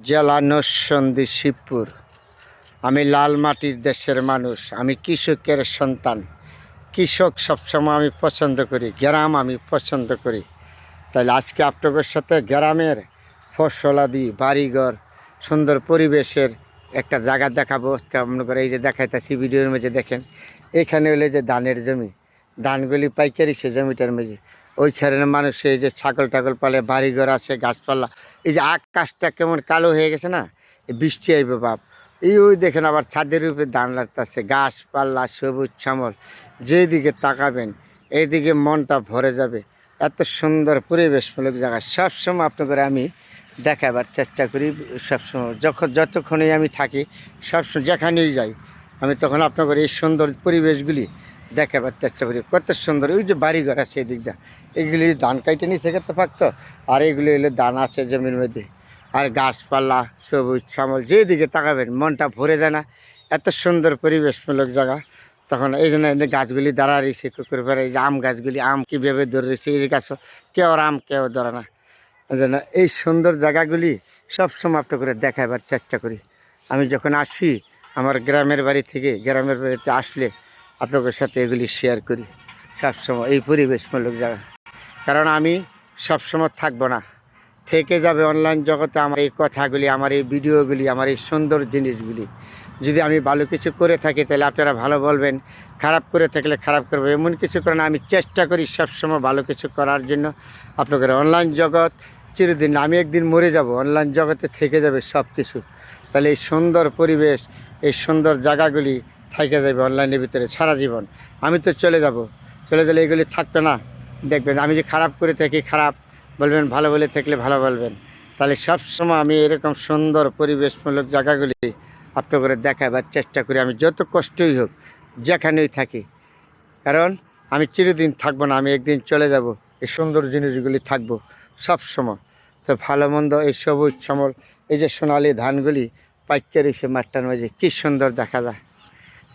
জেলা নরসিংদী শিবপুর। আমি লাল মাটির দেশের মানুষ, আমি কৃষকের সন্তান। কৃষক সবসময় আমি পছন্দ করি, গ্রাম আমি পছন্দ করি। তাহলে আজকে আপনাদের সাথে গ্রামের ফসলাদি বাড়িঘর সুন্দর পরিবেশের একটা জায়গা দেখাবো। মনে করে এই যে দেখাইতেছি ভিডিওর মধ্যে দেখেন, এখানে হলে যে ধানের জমি, ধানগুলি পাইকারি সে জমিটার মধ্যে ওইখানে মানুষ এই যে ছাগল টাগল পালে, বাড়িঘর আছে, গাছপালা। এই যে আকাশটা কেমন কালো হয়ে গেছে না, বৃষ্টি আইবে বাপ। ওই দেখেন আবার ছাদের উপরে ধান লাগতেছে, গাছপালা সবুজ শ্যামল। যেদিকে তাকাবেন এইদিকে মনটা ভরে যাবে। এত সুন্দর পরিবেশমূলক জায়গা সবসময় আপনাদের আমি দেখাবার চেষ্টা করি। সবসময় যতক্ষণই আমি থাকি, সবসময় যেখানেই যাই আমি তখন আপনাদের এই সুন্দর পরিবেশগুলি দেখাবার চেষ্টা করি। কত সুন্দর ওই যে বাড়িঘর আছে এই দিকটা, এগুলি ধান কাইটে নিচে খেতে পারতো, আর এগুলি হলো ধান আছে জমির মধ্যে, আর গাছপালা সবুজ শ্যামল। যেদিকে তাকাবেন মনটা ভরে যায় না, এত সুন্দর পরিবেশমূলক জায়গা। তখন এই জন্য গাছগুলি দাঁড়া রয়েছে কুকুর পাড়ে, এই যে আম গাছগুলি, আম কীভাবে ধরে রয়েছে এই গাছও, কেউ আর আম কেউ ধরে না। এই জন্য এই সুন্দর জায়গাগুলি সবসময় আপনার করে দেখাবার চেষ্টা করি। আমি যখন আসি আমার গ্রামের বাড়ি থেকে, গ্রামের বাড়িতে আসলে আপনাদের সাথে এগুলি শেয়ার করি সবসময়, এই পরিবেশমূলক জায়গা। কারণ আমি সবসময় থাকবো না, থেকে যাবে অনলাইন জগতে আমার এই কথাগুলি, আমার এই ভিডিওগুলি, আমার এই সুন্দর জিনিসগুলি। যদি আমি ভালো কিছু করে থাকি তাহলে আপনারা ভালো বলবেন, খারাপ করে থাকলে খারাপ করবে, এমন কিছু করে না। আমি চেষ্টা করি সবসময় ভালো কিছু করার জন্য। আপনাদের অনলাইন জগৎ চিরদিন, আমি একদিন মরে যাব, অনলাইন জগতে থেকে যাবে সব কিছু। তাহলে এই সুন্দর পরিবেশ, এই সুন্দর জায়গাগুলি থেকে যাবে অনলাইনের ভিতরে সারা জীবন। আমি তো চলে যাব, চলে গেলে এগুলি থাকবে না। দেখবেন আমি যে খারাপ করে থাকি খারাপ বলবেন, ভালো বলে থাকলে ভালো বলবেন। তাহলে সবসময় আমি এরকম সুন্দর পরিবেশমূলক জায়গাগুলি আপনাদের দেখাবার চেষ্টা করি, আমি যত কষ্টই হোক, যেখানেই থাকি। কারণ আমি চিরদিন থাকবো না, আমি একদিন চলে যাব। এই সুন্দর জিনিসগুলি থাকবো সবসময়। তো ভালো মন্দ এই সবুজ শ্যামল, এই যে সোনালি ধানগুলি পাইকারি সে মাঠটার মাঝে কী সুন্দর দেখা যায়।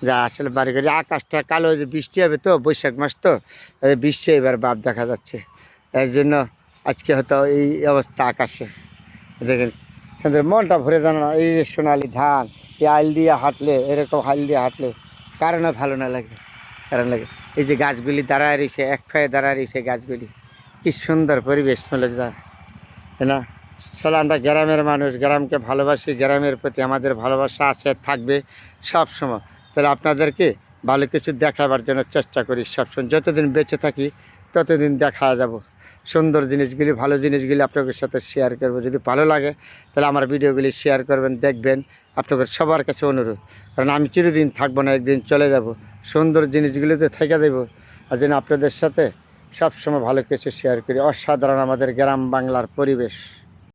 যা আসলে বাড়ি গাড়ি আকাশটা কালো, যে বৃষ্টি হবে তো, বৈশাখ মাস তো, বৃষ্টি এবার ভাব দেখা যাচ্ছে। এর জন্য আজকে হয়তো এই অবস্থা আকাশে দেখেন সুন্দর, মনটা ভরে যায় না। এই যে সোনালি ধান, এই আইল দিয়ে হাঁটলে, এরকম হাইল দিয়ে হাঁটলে কারণে ভালো না লাগে, কারণ লাগে। এই যে গাছগুলি দাঁড়ায় রয়েছে, এক ফায়ে দাঁড়ায় রয়েছে গাছগুলি, কী সুন্দর পরিবেশমূলক যায়, তাই না? আসলে আমরা গ্রামের মানুষ, গ্রামকে ভালোবাসি, গ্রামের প্রতি আমাদের ভালোবাসা আছে, থাকবে সব সময়। তাহলে আপনাদেরকে ভালো কিছু দেখাবার জন্য চেষ্টা করি সবসময়। যতদিন বেঁচে থাকি ততদিন দেখা যাব সুন্দর জিনিসগুলি, ভালো জিনিসগুলি আপনাদের সাথে শেয়ার করব। যদি ভালো লাগে তাহলে আমার ভিডিওগুলি শেয়ার করবেন, দেখবেন। আপনাদের সবার কাছে অনুরোধ, কারণ আমি চিরদিন থাকবো না, একদিন চলে যাব। সুন্দর জিনিসগুলিতে থেকে দেবো, আর যেন আপনাদের সাথে সবসময় ভালো কিছু শেয়ার করি। অসাধারণ আমাদের গ্রাম বাংলার পরিবেশ।